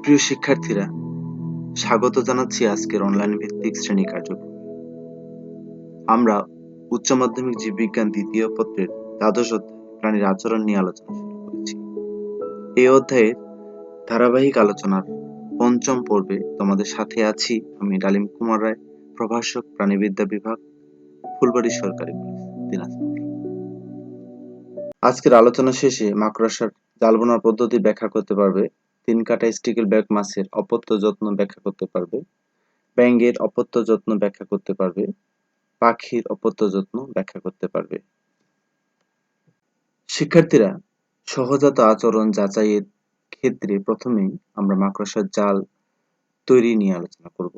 প্রিয় শিক্ষার্থীরা, স্বাগত জানাচ্ছি আজকের অনলাইন ভিত্তিক শ্রেণী কার্যক্রমে। আমরা উচ্চ মাধ্যমিক জীববিজ্ঞান দ্বিতীয় পত্রের দ্বাদশ অধ্যায় প্রাণীর আচরণ নিয়ে আলোচনা শুরু করেছি। এই অধ্যায়ের ধারাবাহিক আলোচনার পঞ্চম পর্বে তোমাদের সাথে আছি আমি ডালিম কুমার রায়, প্রভাষক, প্রাণীবিদ্যা বিভাগ, ফুলবাড়ী সরকারি কলেজ, দিনাজপুর। আজকের আলোচনা শেষে মাকড়সার জাল বোনার পদ্ধতি ব্যাখ্যা করতে পারবে, তিন কাটা স্টিকেল ব্যাক মাছের অপত্য যত্ন ব্যাখ্যা করতে পারবে, ব্যাঙের অপত্য যত্ন ব্যাখ্যা করতে পারবে, পাখির অপত্য যত্ন ব্যাখ্যা করতে পারবে। শিক্ষার্থীরা, সহজাত আচরণ যাচাইয়ের ক্ষেত্রে প্রথমেই আমরা মাকড়সার জাল তৈরি নিয়ে আলোচনা করব।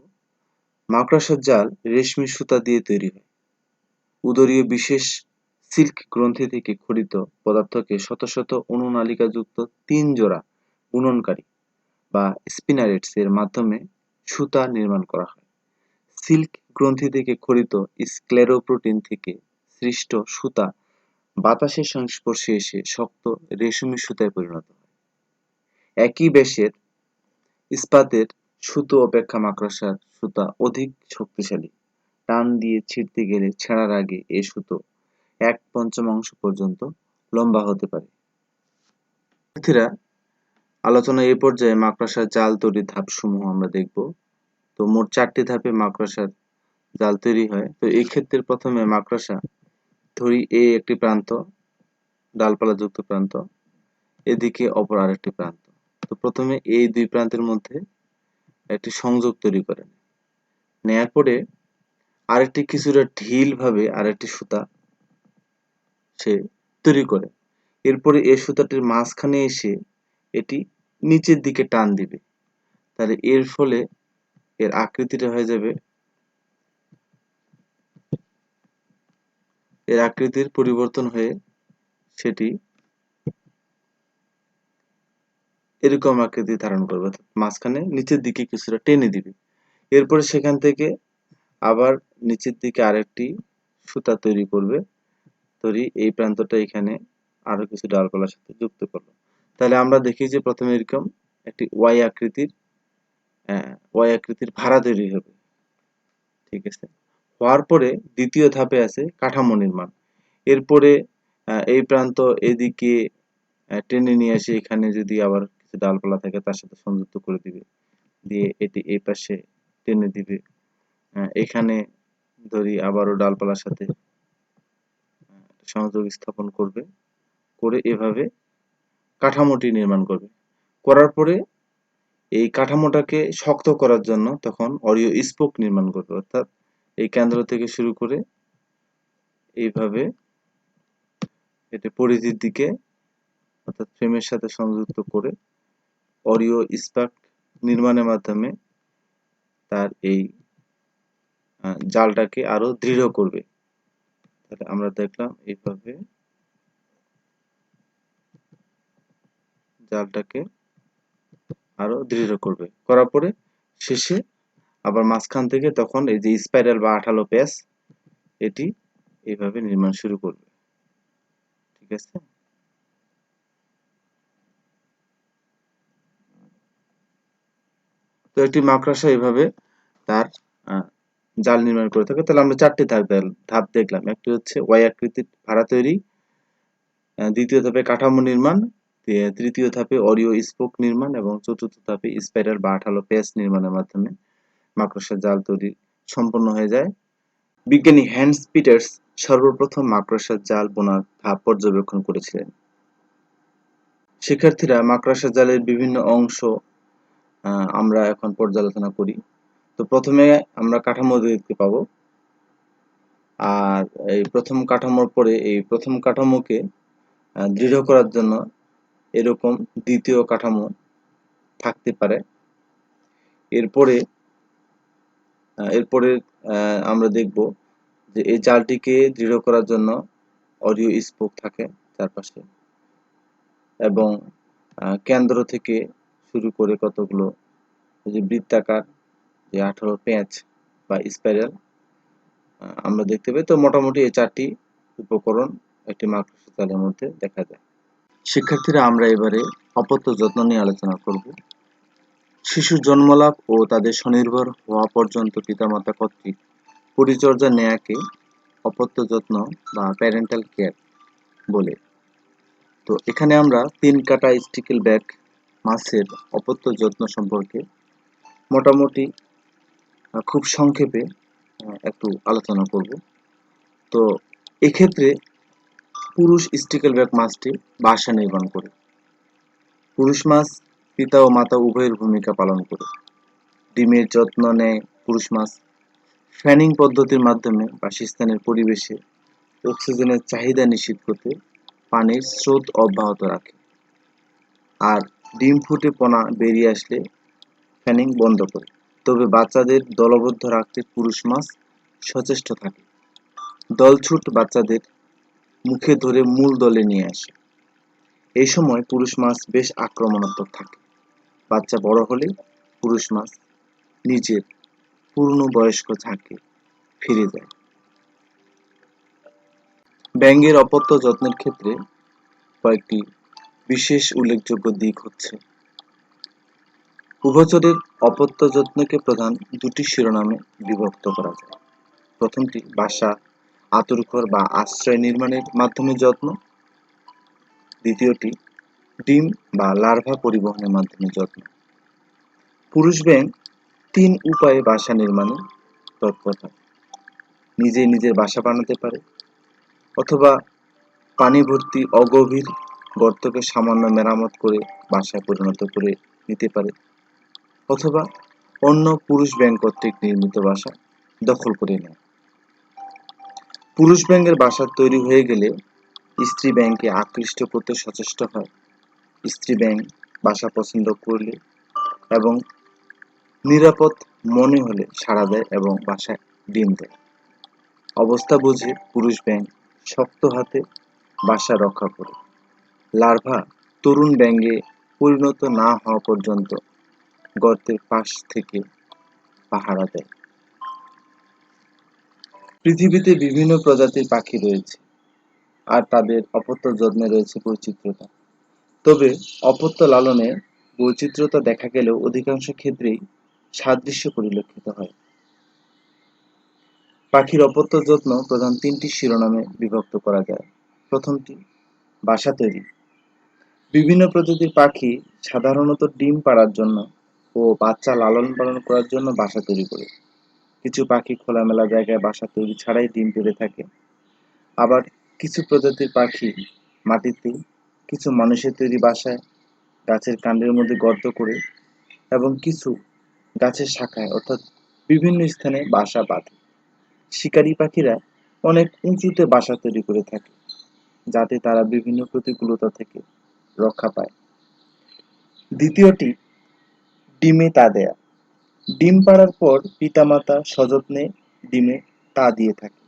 মাকড়সার জাল রেশমি সুতা দিয়ে তৈরি হয়। উদরীয় বিশেষ সিল্ক গ্রন্থি থেকে খড়িত পদার্থকে শত শত অনুনালিকাযুক্ত ৩ জোড়া বুননকারী বা স্পিনারেটস এর মাধ্যমে সুতা নির্মাণ করা হয়। সিল্ক গ্রন্থি থেকে খড়িত স্ক্লেরোপ্রোটিন থেকে সৃষ্ট সুতা বাতাসের সংস্পর্শে এসে শক্ত রেশমি সুতায় পরিণত হয়। একই ব্যাসের ইস্পাতের সুতো অপেক্ষা মাকড়সার সুতা অধিক শক্তিশালী। টান দিয়ে ছিঁড়তে গেলে ছেঁড়ার আগে এ সুতো 1/5 পর্যন্ত লম্বা হতে পারে। শিক্ষার্থীরা, আলোচনা এই পর্যায়ে মাকড়সার জাল তৈরির ধাপসমূহ আমরা দেখব। তো মোট 4টি ধাপে মাকড়সার জাল তৈরি হয়। তো এই ক্ষেত্রে প্রথমে মাকড়সা ধরি একটি প্রান্ত, ডালপালা যুক্ত প্রান্ত, এদিকে অপর আরেকটি প্রান্ত। তো প্রথমে এই দুই প্রান্তের মধ্যে একটি সংযোগ তৈরি করে নেয়ার পরে আরেকটি কিছুটা ঢিল ভাবে আরেকটি সুতা সে তৈরি করে। এরপরে এই সুতাটির মাঝখানে এসে এটি নিচের দিকে টান দিবে। তাহলে এর ফলে এর আকৃতিটা হয়ে যাবে, এর আকৃতির পরিবর্তন হয়ে সেটি এরকম আকৃতি ধারণ করবে, মাঝখানে নিচের দিকে কিছুটা টেনে দিবে। এরপরে সেখান থেকে আবার নিচের দিকে আরেকটি সুতা তৈরি করবে, এই প্রান্তটা এখানে আরো কিছু ডালপালার সাথে যুক্ত করলো। তাহলে আমরা দেখি যে প্রথমে এরকম একটি ওয়াই আকৃতির ভাড়া তৈরি হবে। ঠিক আছে, হওয়ার পরে দ্বিতীয় ধাপে আছে কাঠামো নির্মাণ। এরপরে এই প্রান্ত এদিকে টেনে নিয়ে এসে এখানে যদি আবার কিছু ডালপালা থাকে তার সাথে সংযুক্ত করে দিবে, দিয়ে এটি এই পাশে টেনে দিবে। এখানে ধরি আবারও ডালপালার সাথে সংযোগ স্থাপন করবে, করে এভাবে কাঠামোটি নির্মাণ করবে। করার পরে এই কাঠামোটাকে শক্ত করার জন্য তখন অরিও স্পোক নির্মাণ করবে, অর্থাৎ এই কেন্দ্র থেকে শুরু করে এইভাবে এটি পরিধির দিকে অর্থাৎ ফ্রেমের সাথে সংযুক্ত করে অরিও স্পোক নির্মাণের মাধ্যমে তার এই জালটাকে আরো দৃঢ় করবে। তাহলে আমরা দেখলাম এইভাবে জালটাকে আরো দৃঢ় করবে, করার পরে শেষে আবার মাঝখান থেকে তখন এই যে স্পাইরাল বা আঠালো প্যাচ এটি এইভাবে নির্মাণ শুরু করবে। ঠিক আছে, তো একটি মাকড়সা এইভাবে তার জাল নির্মাণ করে থাকে। তাহলে আমরা 4টি ধাপ দেখলাম। একটি হচ্ছে ওয়াই আকৃতির ভাড়া তৈরি, দ্বিতীয় ধাপে কাঠামো নির্মাণ, তৃতীয় ধাপে অরিও স্পোক নির্মাণ এবং চতুর্থ ধাপে স্পাইরাল বা আঠালো প্যাচ নির্মাণের মাধ্যমে মাকড়সার জাল তৈরি সম্পন্ন হয়ে যায়। বিজ্ঞানী হ্যান্স পিটার্স সর্বপ্রথম মাকড়সার জাল বোনার ধাপ পর্যবেক্ষণ করেছিলেন। শিক্ষার্থীরা, মাকড়সার জালের বিভিন্ন অংশ আমরা এখন পর্যালোচনা করি। তো প্রথমে আমরা কাঠামো দেখতে পাবো, আর এই প্রথম কাঠামোর পরে এই প্রথম কাঠামোকে দৃঢ় করার জন্য এরকম দ্বিতীয় কাঠামো থাকতে পারে। এরপরে আমরা দেখব যে এই জালটিকে দৃঢ় করার জন্য অরিও স্পোক থাকে চারপাশে, এবং কেন্দ্র থেকে শুরু করে কতগুলো যে বৃত্তাকার যে আঠালো প্যাচ বা স্পাইরাল আমরা দেখতে পাই। তো মোটামুটি এই 4টি উপকরণ একটি মাকড়সা জালের মধ্যে দেখা যায়। শিক্ষার্থীরা, আমরা এবারে অপত্য যত্ন নিয়ে আলোচনা করব। শিশুর জন্মলাভ ও তাদের স্বনির্ভর হওয়া পর্যন্ত পিতামাতা কর্তৃক পরিচর্যা নেয়াকে অপত্য যত্ন বা প্যারেন্টাল কেয়ার বলে। তো এখানে আমরা 3 কাটা স্টিকেলব্যাক মাছের অপত্য যত্ন সম্পর্কে মোটামুটি খুব সংক্ষেপে একটু আলোচনা করব। তো এক্ষেত্রে পুরুষ স্টিকেলব্যাক মাছটি বাসা নির্মাণ করে। পুরুষ মাছ পিতা ও মাতা উভয়ের ভূমিকা পালন করে। ডিমের যত্ন নেয় পুরুষ মাছ। ফ্যানিং পদ্ধতির মাধ্যমে বাসস্থানের পরিবেশে অক্সিজেনের চাহিদা নিশ্চিত করতে পানির স্রোত অব্যাহত রাখে। আর ডিম ফুটে পোনা বেরিয়ে আসলে ফ্যানিং বন্ধ করে। তবে বাচ্চাদের দলবদ্ধ রাখতে পুরুষ মাছ সচেষ্ট থাকে। দলছুট বাচ্চাদের মুখে ধরে মূল দলে নিয়ে আসে। এই সময় পুরুষ মাছ বেশ আক্রমণাত্মক থাকে। বাচ্চা বড় হলে পুরুষ মাছ নিজের পূর্ণবয়স্ক ঝাঁকে ফিরে যায়। ব্যাঙের অপত্য যত্নের ক্ষেত্রে কয়েকটি বিশেষ উল্লেখযোগ্য দিক হচ্ছে: উভচরের অপত্য যত্নকে প্রধান দুটি শিরোনামে বিভক্ত করা যায়। প্রথমটি বাসা, আঁতুড়ঘর বা আশ্রয় নির্মাণের মাধ্যমে যত্ন। দ্বিতীয়টি ডিম বা লার্ভা পরিবহনের মাধ্যমে যত্ন। পুরুষ ব্যাঙ 3 উপায়ে বাসা নির্মাণে তৎপর হয়। নিজেই নিজের বাসা বানাতে পারে, অথবা পানি ভর্তি অগভীর গর্তকে সামান্য মেরামত করে বাসায় পরিণত করে নিতে পারে, অথবা অন্য পুরুষ ব্যাঙ কর্তৃক নির্মিত বাসা দখল করে নেয়। পুরুষ ব্যাঙের বাসা তৈরি হয়ে গেলে স্ত্রী ব্যাঙকে আকৃষ্ট করতে সচেষ্ট হয়। স্ত্রী ব্যাঙ বাসা পছন্দ করলে এবং নিরাপদ মনে হলে সাড়া দেয় এবং বাসায় ডিম দেয়। অবস্থা বুঝে পুরুষ ব্যাঙ শক্ত হাতে বাসা রক্ষা করে। লার্ভা তরুণ ব্যাঙে পরিণত না হওয়া পর্যন্ত গর্তের পাশ থেকে পাহারা দেয়। পৃথিবীতে বিভিন্ন প্রজাতির পাখি রয়েছে, আর তাদের অপত্য যত্নে রয়েছে বৈচিত্র্যতা। তবে অপত্য লালনে বৈচিত্র্যতা দেখা গেলেও অধিকাংশ ক্ষেত্রেই সাদৃশ্য পরিলক্ষিত হয়। পাখির অপত্য যত্ন প্রধান 3টি শিরোনামে বিভক্ত করা যায়। প্রথমটি বাসা তৈরি। বিভিন্ন প্রজাতির পাখি সাধারণত ডিম পাড়ার জন্য ও বাচ্চা লালন পালন করার জন্য বাসা তৈরি করে। কিছু পাখি খোলামেলা জায়গায় বাসা তৈরি ছাড়াই ডিম পেড়ে থাকে। আবার কিছু প্রজাতির পাখি মাটিতে, কিছু মানুষের তৈরি বাসায়, গাছের কাণ্ডের মধ্যে গর্ত করে এবং কিছু গাছের শাখায় অর্থাৎ বিভিন্ন স্থানে বাসা বাঁধে। শিকারী পাখিরা অনেক উঁচুতে বাসা তৈরি করে থাকে, যাতে তারা বিভিন্ন প্রতিকূলতা থেকে রক্ষা পায়। দ্বিতীয়টি ডিমে তা দেয়া। ডিম পাড়ার পর পিতামাতা সযত্নে ডিমে তা দিয়ে থাকে।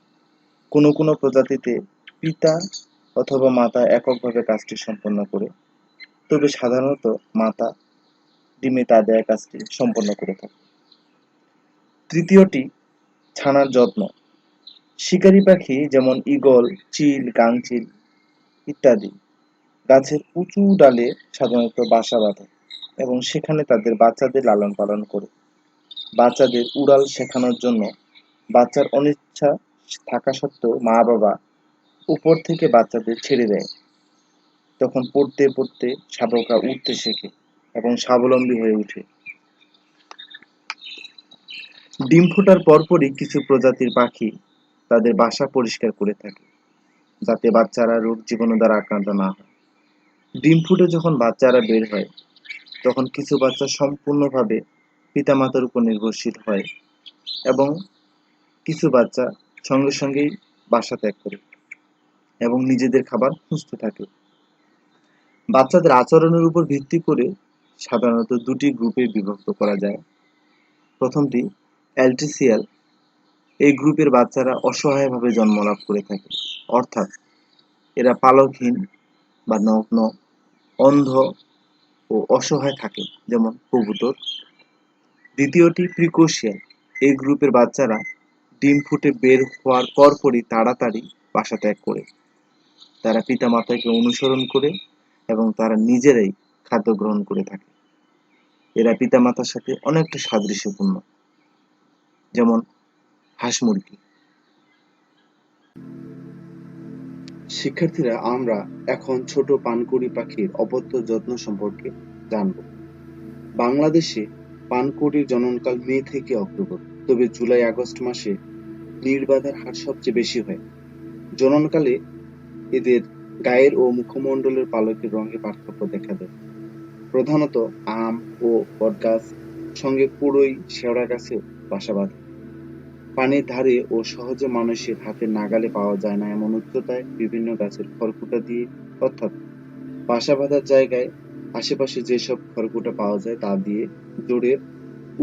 কোনো কোনো প্রজাতিতে পিতা অথবা মাতা এককভাবে কাজটি সম্পন্ন করে, তবে সাধারণত মাতা ডিমে তা দেয়া কাজটি সম্পন্ন করে থাকে। তৃতীয়টি ছানার যত্ন। শিকারী পাখি যেমন ঈগল, চিল, গাংচিল ইত্যাদি গাছের উঁচু ডালে সাধারণত বাসা বাঁধে এবং সেখানে তাদের বাচ্চাদের লালন পালন করে। বাচ্চাদের উড়াল শেখানোর জন্য বাচ্চার অনিচ্ছা থাকা সত্ত্বেও মা বাবা উপর থেকে বাচ্চাদের ছেড়ে দেয়। তখন পড়তে পড়তে শাবকরা উঠতে শেখে এবং স্বাবলম্বী হয়ে ওঠে। ডিম ফোটার পরপরই কিছু প্রজাতির পাখি তাদের বাসা পরিষ্কার করে থাকে, যাতে বাচ্চারা রোগ জীবাণু দ্বারা আক্রান্ত না হয়। ডিম ফুটে যখন বাচ্চারা বের হয়, তখন কিছু বাচ্চা সম্পূর্ণভাবে পিতামাতার উপর নির্ভরশীল হয় এবং কিছু বাচ্চা সঙ্গে সঙ্গেই বাসা ত্যাগ করে এবং নিজেদের খাবার খুঁজতে থাকে। বাচ্চাদের আচরণের উপর ভিত্তি করে সাধারণত 2টি গ্রুপে বিভক্ত করা যায়। প্রথমটি অ্যালটিসিয়াল। এই গ্রুপের বাচ্চারা অসহায়ভাবে জন্মলাভ করে থাকে, অর্থাৎ এরা পালকহীন বা নগ্ন, অন্ধ ও অসহায় থাকে, যেমন কবুতর। দ্বিতীয়টি প্রিকোশিয়াল। এই গ্রুপের বাচ্চারা ডিম ফুটে বের হওয়ার পরপরই তাড়াতাড়ি বাসা ত্যাগ করে। তারা পিতামাতাকে অনুসরণ করে এবং তারা নিজেরাই খাদ্য গ্রহণ করে থাকে। এরা পিতামাতার সাথে অনেকটা সাদৃশ্যপূর্ণ, যেমন হাঁস মুরগি। শিক্ষার্থীরা, আমরা এখন ছোট পানকৌড়ি পাখির অপত্য যত্ন সম্পর্কে জানব। বাংলাদেশে পানকৌড়ির জননকাল মে থেকে অক্টোবর, তবে জুলাই আগস্ট মাসে নির্বাধের হার সবচেয়ে বেশি হয়। জননকালে এদের গায়ের ও মুখমণ্ডলের পালকের রঙে পার্থক্য দেখা দেয়। প্রধানত আম ও বটগাছ, সঙ্গে কুড়ই, শেওড়া গাছে বাসা বাঁধে। পানির ধারে ও সহজে মানুষের হাতের নাগালে পাওয়া যায় না এমন উচ্চতায় বিভিন্ন গাছের খড়কুটা দিয়ে, অর্থাৎ বাসা বাঁধার জায়গায় আশেপাশে যেসব খড়কুটা পাওয়া যায় তা দিয়ে জোড়ের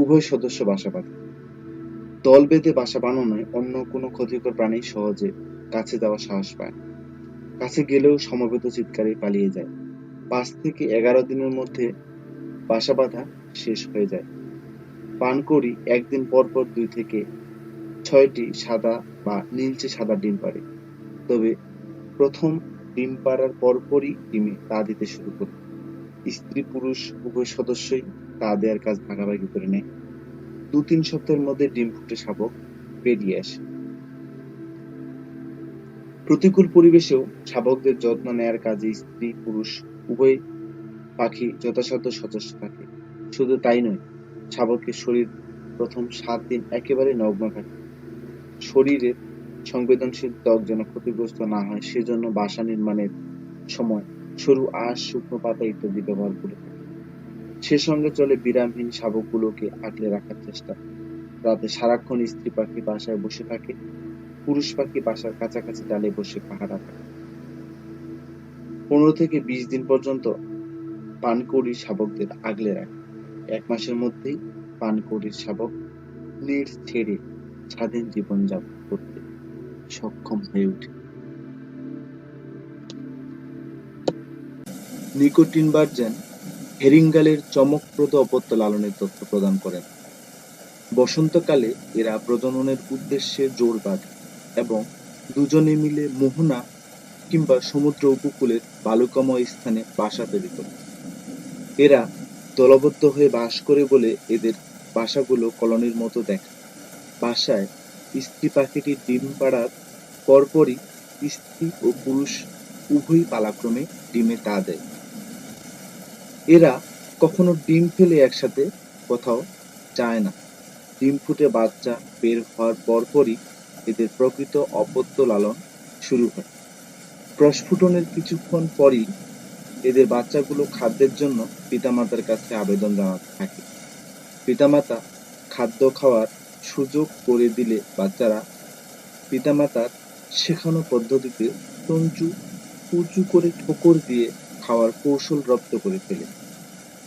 উভয় সদস্য বাসা বাঁধে। দল বেঁধে বাসা বানানোয় অন্য কোনো ক্ষতিকর প্রাণী সহজে কাছে যাওয়ার সাহস পায় না। কাছে গেলেও সমবেত চিৎকারে পালিয়ে যায়। 5 থেকে 11 দিনের মধ্যে বাসা বাঁধা শেষ হয়ে যায়। পানকৌড়ি একদিন পর পর 2 থেকে 6টি সাদা বা নীলচে সাদা ডিম পাড়ে। তবে প্রথম ডিম পাড়ার পরপরই ডিমে তা দিতে শুরু করে। স্ত্রী পুরুষ উভয় সদস্যই তা দেওয়ার কাজ ভাগাভাগি করে নেয়। 2-3 সপ্তাহের মধ্যে ডিম ফুটে শাবক বেরিয়ে আসে। প্রতিকূল পরিবেশেও শাবকদের যত্ন নেয়ার কাজে স্ত্রী পুরুষ উভয় পাখি যথাসাধ্য সচেষ্ট থাকে। শুধু তাই নয়, শাবকের শরীর প্রথম 7 দিন একেবারে নগ্ন থাকে। শরীরের সংবেদনশীল ত্বক যেন ক্ষতিগ্রস্ত না হয় সেজন্য বাসা নির্মাণের সময় সরু আঁশ, শুকনো পাতা ইত্যাদি ব্যবহার করে থাকে। সে সঙ্গে চলে বিরামহীন শাবকগুলোকে আগলে রাখার চেষ্টা। রাতে সারাক্ষণ স্ত্রী পাখি বাসায় বসে থাকে, পুরুষ পাখি বাসার কাছাকাছি ডালে বসে পাহারা দেয়। 15 থেকে 20 দিন পর্যন্ত পানকৌড়ির শাবকদের আগলে রাখে। 1 মাসের মধ্যেই পানকৌড়ির শাবক নেট ছেড়ে স্বাধীন জীবনযাপন করতে সক্ষম হয়ে ওঠে। নিকোটিন ভার্জিন হেরিঙ্গালের চমকপ্রদ অপত্য লালনের তথ্য প্রদান করেন। বসন্তকালে এরা প্রজননের উদ্দেশ্যে জোড় বাঁধে এবং দুজনে মিলে মোহনা কিংবা সমুদ্র উপকূলের বালুকাময় স্থানে বাসা তৈরি করে। এরা দলবদ্ধ হয়ে বাস করে বলে এদের বাসাগুলো কলোনির মতো দেখায়। বাসায় স্ত্রী পাখিটি ডিম পাড়ার পরপরই স্ত্রী ও পুরুষ উভয়ই পালাক্রমে ডিমে তা দেয়। এরা কখনো ডিম ফেলে একসাথে কোথাও যায় না। ডিম ফুটে বাচ্চা বের হওয়ার পরপরই এদের প্রকৃত অপত্য লালন শুরু হয়। প্রস্ফুটনের কিছুক্ষণ পরই এদের বাচ্চাগুলো খাদ্যের জন্য পিতামাতার কাছে আবেদন জানাতে থাকে। পিতামাতা খাদ্য খাওয়ার সুযোগ করে দিলে বাচ্চারা পিতামাতার শেখানো পদ্ধতিতে তঞ্চু উঁচু করে ঠোকর দিয়ে খাওয়ার কৌশল রপ্ত করে ফেলে।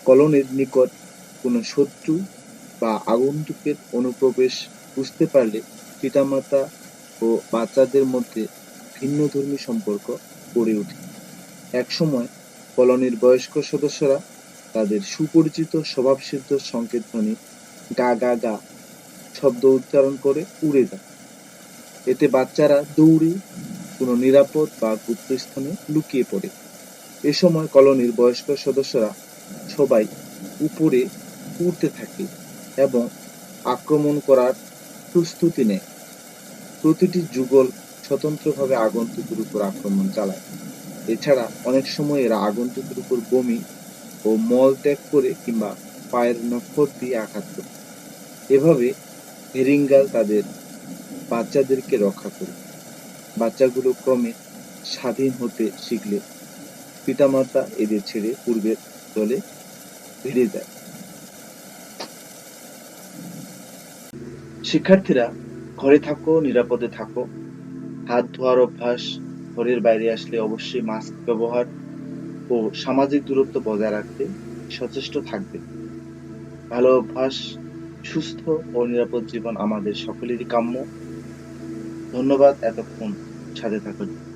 কলোনির নিকট কোনো শত্রু বা আগন্তুকের অনুপ্রবেশ বুঝতে পারলে পিতামাতা ও বাচ্চাদের মধ্যে ভিন্নধর্মী সম্পর্ক গড়ে ওঠে। একসময় কলোনির বয়স্ক সদস্যরা তাদের সুপরিচিত স্বভাবসিদ্ধ সংকেত ধ্বনি গা গা গা শব্দ উচ্চারণ করে উড়ে যায়। এতে বাচ্চারা দৌড়ে কোনো নিরাপদ বা গুপ্ত স্থানে লুকিয়ে পড়ে। এ সময় কলোনির বয়স্ক সদস্যরা সবাই উপরে উড়তে থাকে এবং আক্রমণ করার প্রস্তুতি নেয়। প্রতিটি যুগল স্বতন্ত্রভাবে আগন্তুকের উপর আক্রমণ চালায়। এছাড়া অনেক সময় এরা আগন্তুকের উপর বমি ও মল ত্যাগ করে কিংবা পায়ের নখর দিয়ে আঘাত করে। এভাবে হেরিঙ্গাল তাদের বাচ্চাদেরকে রক্ষা করে। বাচ্চাগুলো ক্রমে স্বাধীন হতে শিখলে পিতামাতা এদের ছেড়ে পূর্বের দলে ফিরে যায়। শিক্ষার্থীরা, ঘরে থাকো, নিরাপদে থাকো। হাত ধোয়ার অভ্যাস, ঘরের বাইরে আসলে অবশ্যই মাস্ক ব্যবহার ও সামাজিক দূরত্ব বজায় রাখতে সচেষ্ট থাকবে। ভালো অভ্যাস, সুস্থ ও নিরাপদ জীবন আমাদের সকলেরই কাম্য। ধন্যবাদ এতক্ষণ সাথে থাকার জন্য।